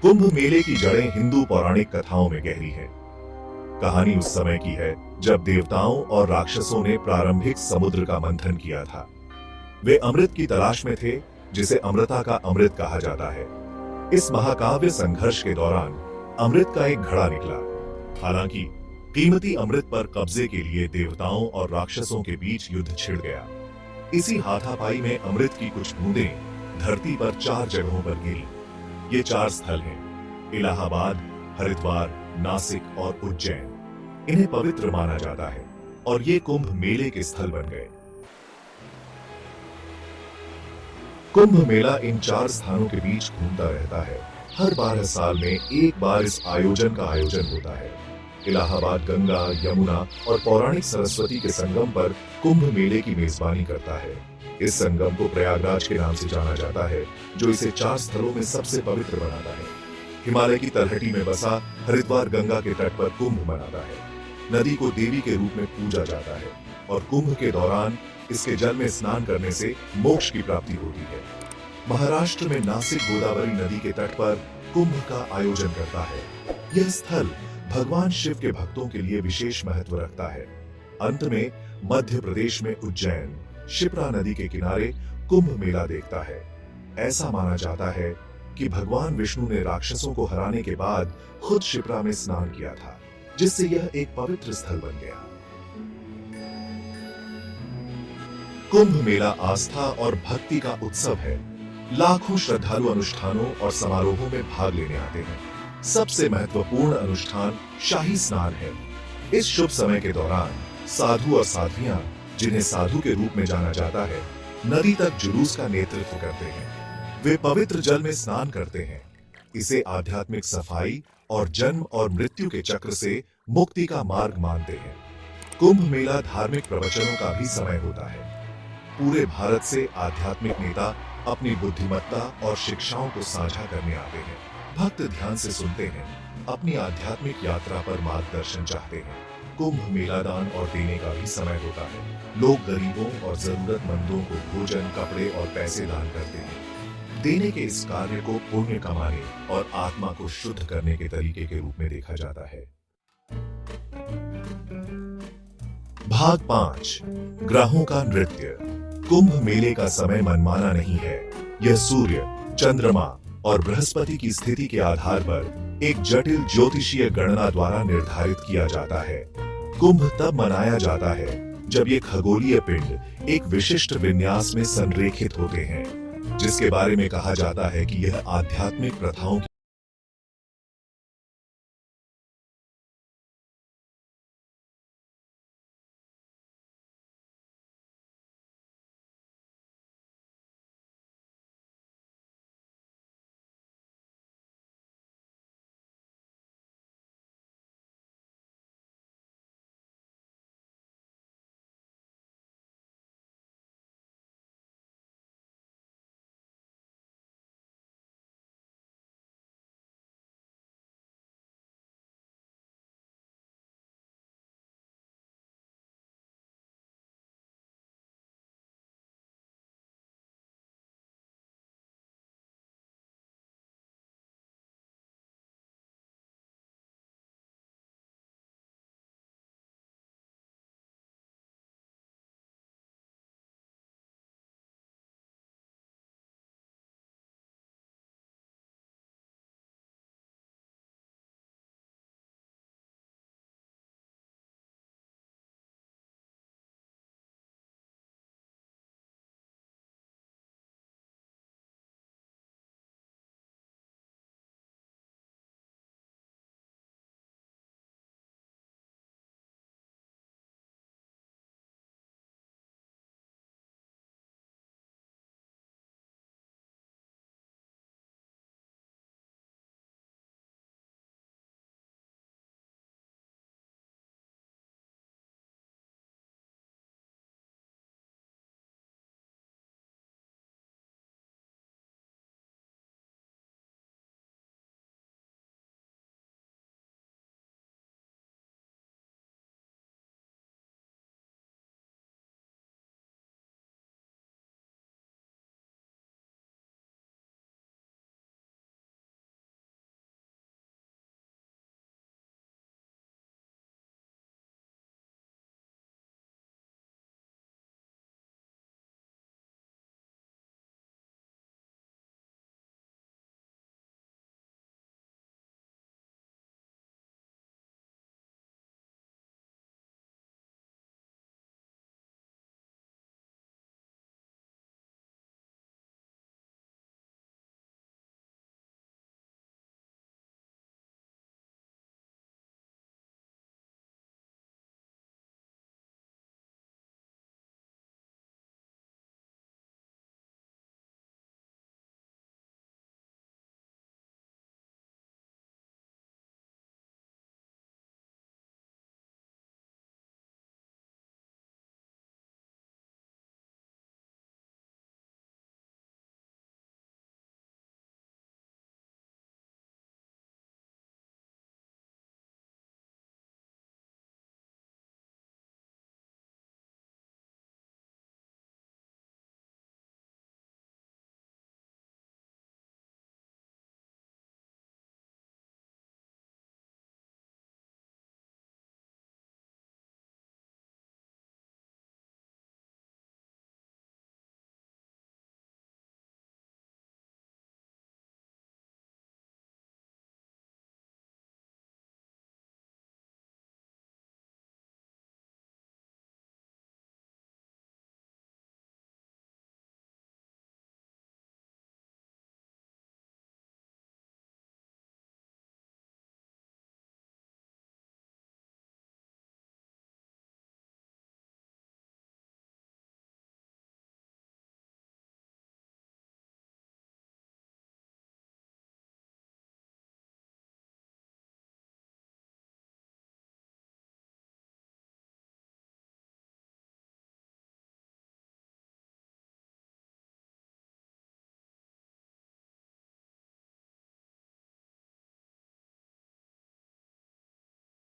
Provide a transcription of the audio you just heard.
कुंभ मेले की जड़ें हिंदू पौराणिक कथाओं में गहरी है। कहानी उस समय की है जब देवताओं और राक्षसों ने प्रारंभिक समुद्र का मंथन किया था। वे अमृत की तलाश में थे, जिसे अमृता का अमृत कहा जाता है। इस महाकाव्य संघर्ष के दौरान अमृत का एक घड़ा निकला। हालांकि कीमती अमृत पर कब्जे के लिए देवताओं और राक्षसों के बीच युद्ध छिड़ गया। इसी हाथापाई में अमृत की कुछ बूंदें धरती पर 4 जगहों पर गिरी। ये 4 स्थल हैं: इलाहाबाद, हरिद्वार, नासिक और उज्जैन। इन्हें पवित्र माना जाता है और ये कुंभ मेले के स्थल बन गए। कुंभ मेला इन 4 स्थानों के बीच घूमता रहता है। हर 12 साल में एक बार इस आयोजन का आयोजन होता है। इलाहाबाद गंगा, यमुना और पौराणिक सरस्वती के संगम पर कुंभ मेले की मेजबानी करता है। इस संगम को प्रयागराज के नाम से जाना जाता है, जो इसे 4 स्थलों में सबसे पवित्र बनाता है। हिमालय की तलहटी में बसा हरिद्वार गंगा के तट पर कुंभ मनाता है। नदी को देवी के रूप में पूजा जाता है और कुंभ के दौरान इसके जल में स्नान करने से मोक्ष की प्राप्ति होती है। महाराष्ट्र में नासिक गोदावरी नदी के तट पर कुंभ का आयोजन करता है। यह स्थल भगवान शिव के भक्तों के लिए विशेष महत्व रखता है। अंत में मध्य प्रदेश में उज्जैन शिप्रा नदी के किनारे कुंभ मेला देखता है। ऐसा माना जाता है कि भगवान विष्णु ने राक्षसों को हराने के बाद खुद शिप्रा में स्नान किया था, जिससे यह एक पवित्र स्थल बन गया। कुंभ मेला आस्था और भक्ति का उत्सव है। लाखों श्रद्धालु अनुष्ठानों और समारोहों में भाग लेने आते हैं। सबसे महत्वपूर्ण अनुष्ठान शाही स्नान है। इस शुभ समय के दौरान साधु और साध्वियां, जिन्हें साधु के रूप में जाना जाता है, नदी तक जुलूस का नेतृत्व करते हैं। वे पवित्र जल में स्नान करते हैं। इसे आध्यात्मिक सफाई और जन्म और मृत्यु के चक्र से मुक्ति का मार्ग मानते हैं। कुंभ मेला धार्मिक प्रवचनों का भी समय होता है। पूरे भारत से आध्यात्मिक नेता अपनी बुद्धिमत्ता और शिक्षाओं को साझा करने आते हैं। भक्त ध्यान से सुनते हैं, अपनी आध्यात्मिक यात्रा पर मार्गदर्शन चाहते हैं। कुंभ मेला दान और देने का भी समय होता है। लोग गरीबों और जरूरतमंदों को भोजन, कपड़े और पैसे दान करते हैं। देने के इस कार्य को पुण्य कमाने और आत्मा को शुद्ध करने के तरीके के रूप में देखा जाता है। भाग 5, ग्रहों का नृत्य। कुंभ मेले का समय मनमाना नहीं है। यह सूर्य, चंद्रमा और बृहस्पति की स्थिति के आधार पर एक जटिल ज्योतिषीय गणना द्वारा निर्धारित किया जाता है। कुंभ तब मनाया जाता है जब ये खगोलीय पिंड एक विशिष्ट विन्यास में संरेखित होते हैं, जिसके बारे में कहा जाता है कि यह आध्यात्मिक प्रथाओं